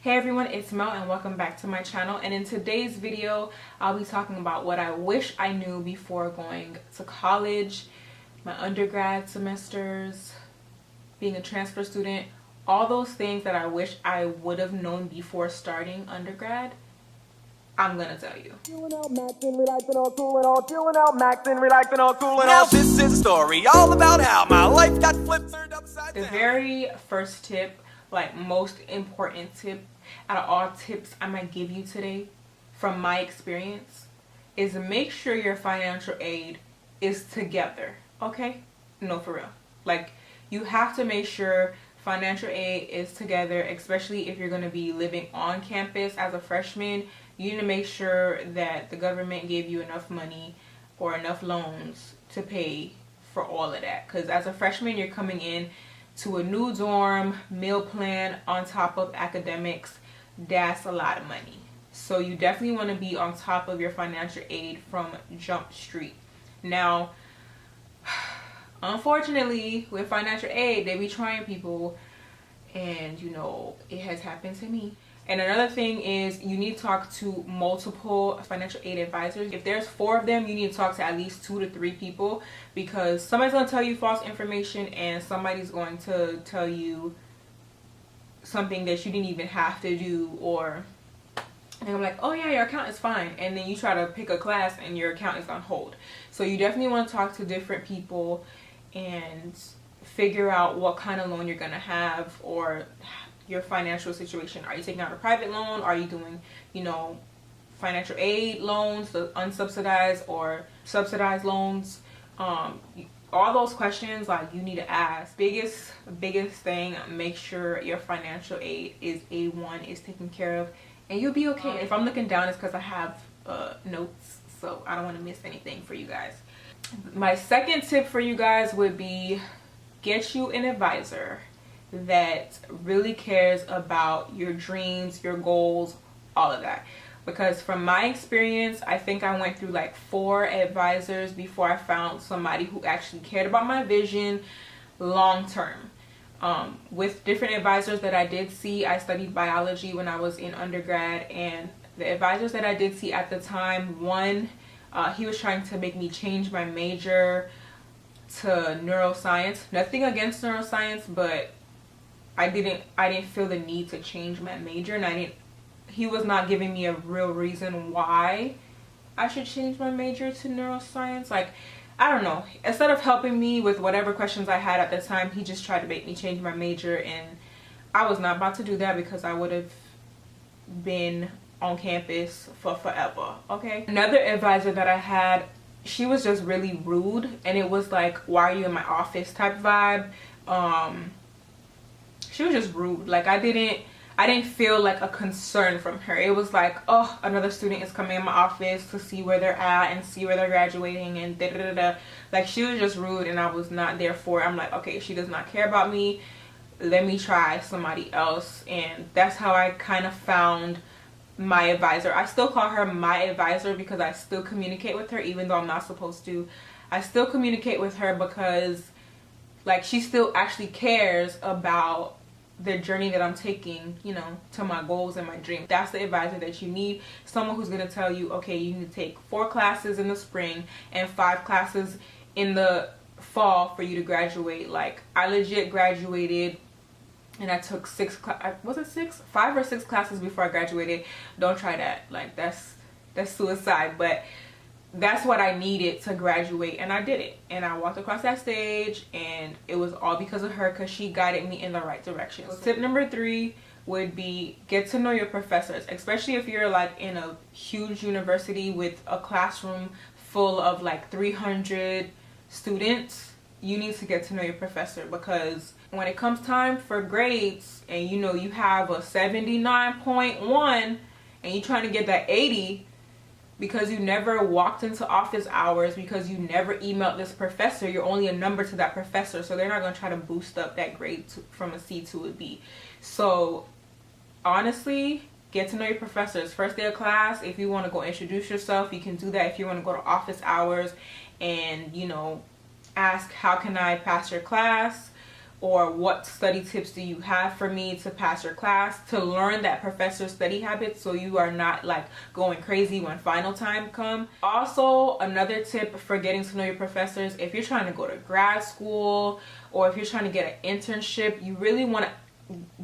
Hey everyone, it's Mel and welcome back to my channel. And in today's video, I'll be talking about what I wish I knew before going to college, my undergrad semesters, being a transfer student, all those things that I wish I would have known before starting undergrad. I'm gonna tell you. Now this is a story all about how my life got flipped, turned upside down. The very first tip, like most important tip out of all tips I might give you today from my experience, is make sure your financial aid is together. Okay? No, for real. Like, you have to make sure financial aid is together, especially if you're going to be living on campus as a freshman. You need to make sure that the government gave you enough money or enough loans to pay for all of that, because as a freshman you're coming in to a new dorm, meal plan on top of academics. That's a lot of money. So you definitely want to be on top of your financial aid from Jump Street. Now, unfortunately, with financial aid, they be trying people, and you know, it has happened to me. And another thing is, you need to talk to multiple financial aid advisors. If there's 4 of them, you need to talk to at least 2 to 3 people, because somebody's going to tell you false information and somebody's going to tell you something that you didn't even have to do, or and I'm like, oh yeah, your account is fine, and then you try to pick a class and your account is on hold. So you definitely want to talk to different people and figure out what kind of loan you're going to have, or your financial situation. Are you taking out a private loan? Are you doing, you know, financial aid loans, the unsubsidized or subsidized loans? All those questions, like, you need to ask. Biggest thing, make sure your financial aid is A1, is taken care of, and you'll be okay. If I'm looking down, it's because I have notes, so I don't want to miss anything for you guys. My second tip for you guys would be, get you an advisor that really cares about your dreams, your goals, all of that. Because from my experience, I think I went through like 4 advisors before I found somebody who actually cared about my vision long term. With different advisors that I did see, I studied biology when I was in undergrad, and the advisors that I did see at the time, one, he was trying to make me change my major to neuroscience. Nothing against neuroscience, but I didn't feel the need to change my major, and he was not giving me a real reason why I should change my major to neuroscience. Like, I don't know. Instead of helping me with whatever questions I had at the time, he just tried to make me change my major, and I was not about to do that because I would have been on campus for forever, okay? Another advisor that I had, she was just really rude, and it was like, why are you in my office type vibe. She was just rude. Like, I didn't feel like a concern from her. It was like, oh, another student is coming in my office to see where they're at and see where they're graduating and da da da da. Like, she was just rude, and I was not there for it. I'm like, okay, she does not care about me. Let me try somebody else. And that's how I kind of found my advisor. I still call her my advisor because I still communicate with her, even though I'm not supposed to. I still communicate with her because, like, she still actually cares about the journey that I'm taking, you know, to my goals and my dreams. That's the advisor that you need. Someone who's going to tell you, okay, you need to take 4 classes in the spring and 5 classes in the fall for you to graduate. Like, I legit graduated and I took 5 or 6 classes before I graduated. Don't try that. Like, that's suicide. But that's what I needed to graduate, and I did it, and I walked across that stage, and it was all because of her, because she guided me in the right direction. So tip number 3 would be, get to know your professors, especially if you're like in a huge university with a classroom full of like 300 students. You need to get to know your professor, because when it comes time for grades and you know you have a 79.1 and you're trying to get that 80 because you never walked into office hours, because you never emailed this professor, you're only a number to that professor, so they're not going to try to boost up that grade from a C to a B. So honestly, get to know your professors. First day of class, if you want to go introduce yourself, you can do that. If you want to go to office hours and, you know, ask, how can I pass your class, or what study tips do you have for me to pass your class, to learn that professor's study habits so you are not like going crazy when final time come. Also, another tip for getting to know your professors, if you're trying to go to grad school or if you're trying to get an internship, you really want to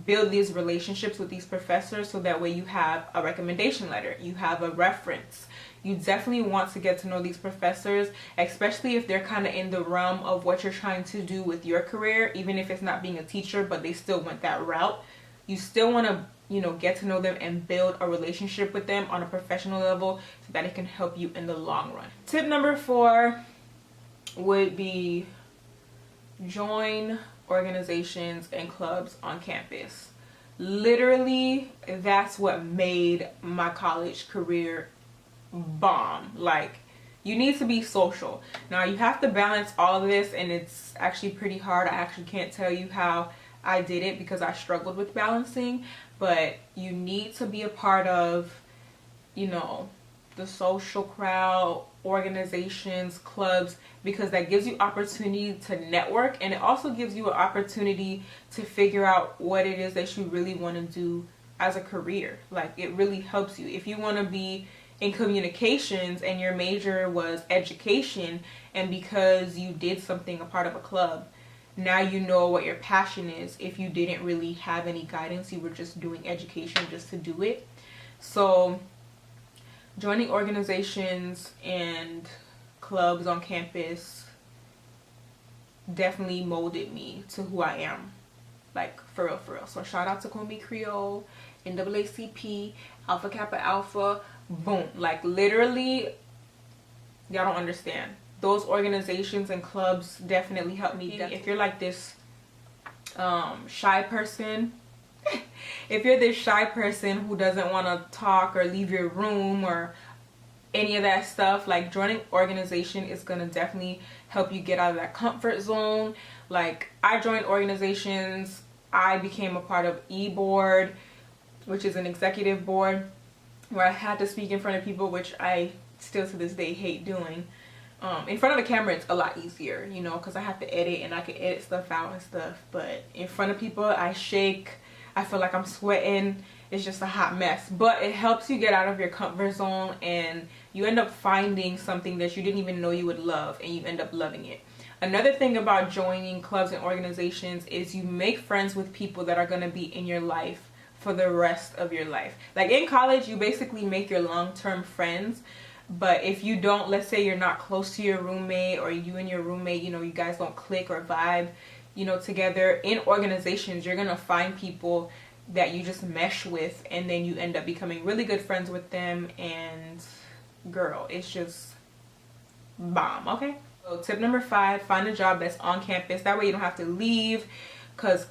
build these relationships with these professors so that way you have a recommendation letter, you have a reference. You definitely want to get to know these professors, especially if they're kind of in the realm of what you're trying to do with your career, even if it's not being a teacher, but they still went that route. You still want to, you know, get to know them and build a relationship with them on a professional level so that it can help you in the long run. Tip number 4 would be join organizations and clubs on campus. Literally, that's what made my college career bomb. Like, you need to be social. Now, you have to balance all of this, and it's actually pretty hard. I actually can't tell you how I did it because I struggled with balancing, but you need to be a part of, you know, the social crowd, organizations, clubs, because that gives you opportunity to network, and it also gives you an opportunity to figure out what it is that you really want to do as a career. Like, it really helps you. If you want to be in communications and your major was education, and because you did something, a part of a club, now you know what your passion is. If you didn't really have any guidance, you were just doing education just to do it. So joining organizations and clubs on campus definitely molded me to who I am. Like, for real, for real. So shout out to Combi Creole, NAACP, Alpha Kappa Alpha, boom. Like, literally, y'all don't understand. Those organizations and clubs definitely helped me. If you're like this shy person, if you're this shy person who doesn't want to talk or leave your room or any of that stuff, like, joining organization is going to definitely help you get out of that comfort zone. Like, I joined organizations. I became a part of E-Board, which is an executive board where I had to speak in front of people, which I still to this day hate doing. In front of a camera, it's a lot easier, you know, because I have to edit and I can edit stuff out and stuff. But in front of people, I shake. I feel like I'm sweating. It's just a hot mess. But it helps you get out of your comfort zone, and you end up finding something that you didn't even know you would love, and you end up loving it. Another thing about joining clubs and organizations is you make friends with people that are going to be in your life for the rest of your life. Like, in college, you basically make your long-term friends. But if you don't, let's say you're not close to your roommate, or you and your roommate, you know, you guys don't click or vibe, you know, together, in organizations, you're going to find people that you just mesh with, and then you end up becoming really good friends with them, and girl, it's just bomb. Okay, so tip number 5, find a job that's on campus. That way you don't have to leave, because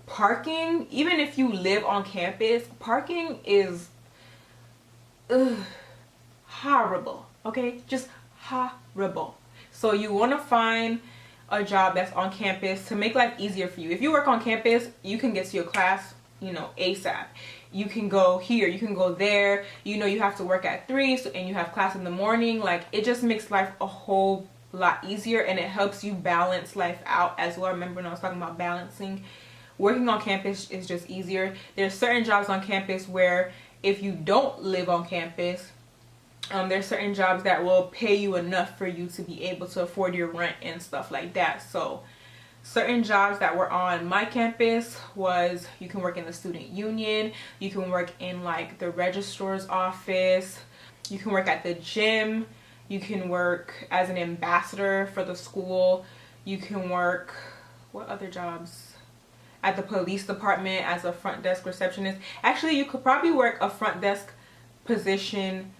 parking, even if you live on campus, parking is horrible. Okay, just horrible. So you want to find a job that's on campus to make life easier for you. If you work on campus, you can get to your class, you know, ASAP. You can go here, you can go there. You know, you have to work at 3, and you have class in the morning. Like, it just makes life a whole lot easier, and it helps you balance life out as well. Remember when I was talking about balancing? Working on campus is just easier. There's certain jobs on campus where if you don't live on campus, there's certain jobs that will pay you enough for you to be able to afford your rent and stuff like that. So certain jobs that were on my campus was, you can work in the student union, you can work in like the registrar's office, you can work at the gym, you can work as an ambassador for the school, you can work, what other jobs? At the police department as a front desk receptionist. Actually, you could probably work a front desk position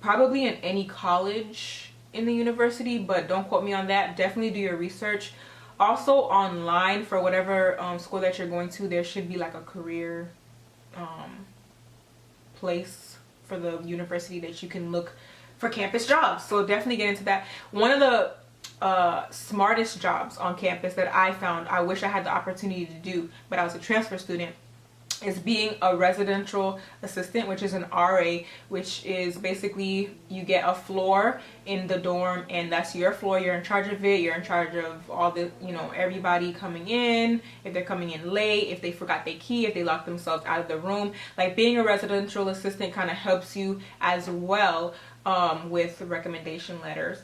probably in any college in the university, but don't quote me on that. Definitely do your research. Also, online for whatever school that you're going to, there should be like a career place for the university that you can look for campus jobs. So definitely get into that. One of the smartest jobs on campus that I found, I wish I had the opportunity to do, but I was a transfer student, is being a residential assistant, which is an RA, which is basically you get a floor in the dorm and that's your floor. You're in charge of it. You're in charge of all the, you know, everybody coming in, if they're coming in late, if they forgot their key, if they locked themselves out of the room. Like, being a residential assistant kind of helps you as well with recommendation letters.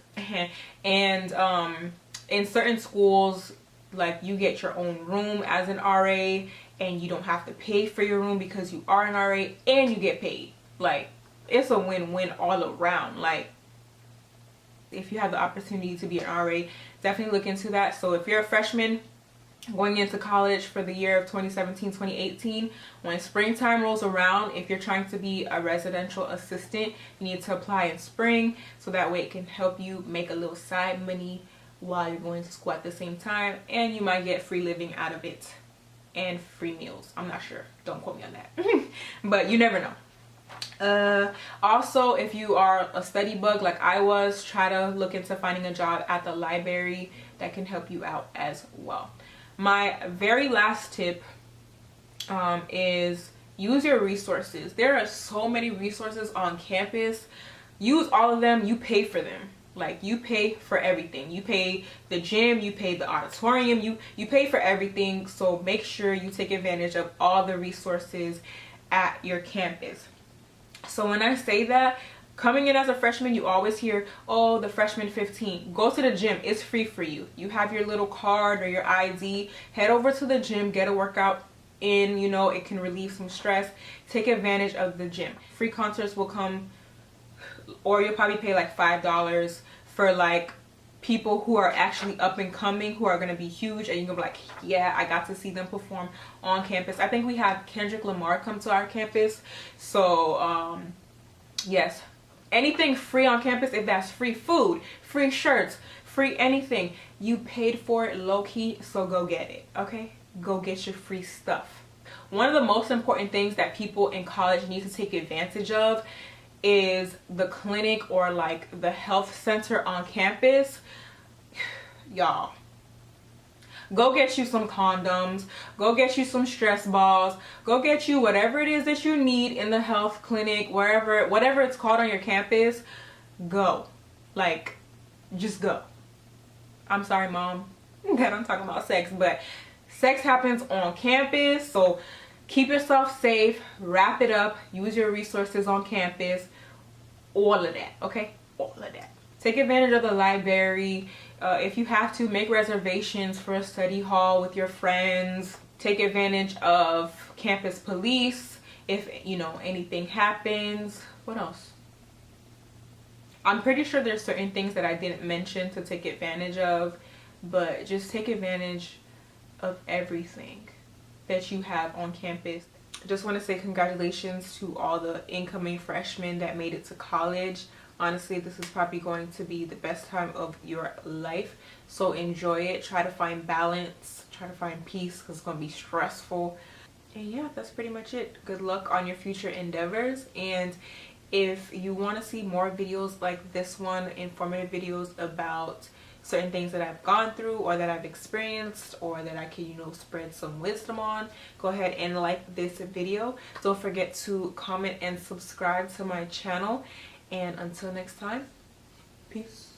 And in certain schools, like, you get your own room as an RA, and you don't have to pay for your room because you are an RA, and you get paid. Like, it's a win-win all around. Like, if you have the opportunity to be an RA, definitely look into that. So if you're a freshman going into college for the year of 2017-2018, when springtime rolls around, if you're trying to be a residential assistant, you need to apply in spring, so that way it can help you make a little side money while you're going to school at the same time, and you might get free living out of it and free meals. I'm not sure, don't quote me on that. But you never know. Also, if you are a study bug like I was, try to look into finding a job at the library. That can help you out as well. My very last tip is use your resources. There are so many resources on campus. Use all of them. You pay for them. Like, you pay for everything. You pay the gym, you pay the auditorium, you pay for everything. So make sure you take advantage of all the resources at your campus. So when I say that, coming in as a freshman, you always hear, oh, the freshman 15. Go to the gym. It's free for you. You have your little card or your ID. Head over to the gym, get a workout in. You know, it can relieve some stress. Take advantage of the gym. Free concerts will come, or you'll probably pay like $5 for like people who are actually up and coming, who are going to be huge, and you can be like, yeah, I got to see them perform on campus. I think we have Kendrick Lamar come to our campus. So yes, anything free on campus. If that's free food, free shirts, free anything, you paid for it low-key, so go get it. Okay, go get your free stuff. One of the most important things that people in college need to take advantage of is the clinic, or like the health center on campus. Y'all, go get you some condoms, go get you some stress balls, go get you whatever it is that you need in the health clinic, wherever, whatever it's called on your campus. Go, like, just go. I'm sorry, mom, that I'm talking about sex, but sex happens on campus. So keep yourself safe, wrap it up, use your resources on campus, all of that, okay? All of that. Take advantage of the library. If you have to, make reservations for a study hall with your friends. Take advantage of campus police if, you know, anything happens. What else? I'm pretty sure there's certain things that I didn't mention to take advantage of, but just take advantage of everything that you have on campus. I just want to say congratulations to all the incoming freshmen that made it to college. Honestly, this is probably going to be the best time of your life, so enjoy it. Try to find balance, try to find peace, because it's going to be stressful. And yeah, that's pretty much it. Good luck on your future endeavors, and if you want to see more videos like this one, informative videos about certain things that I've gone through or that I've experienced or that I can, you know, spread some wisdom on, go ahead and like this video. Don't forget to comment and subscribe to my channel, and until next time, peace.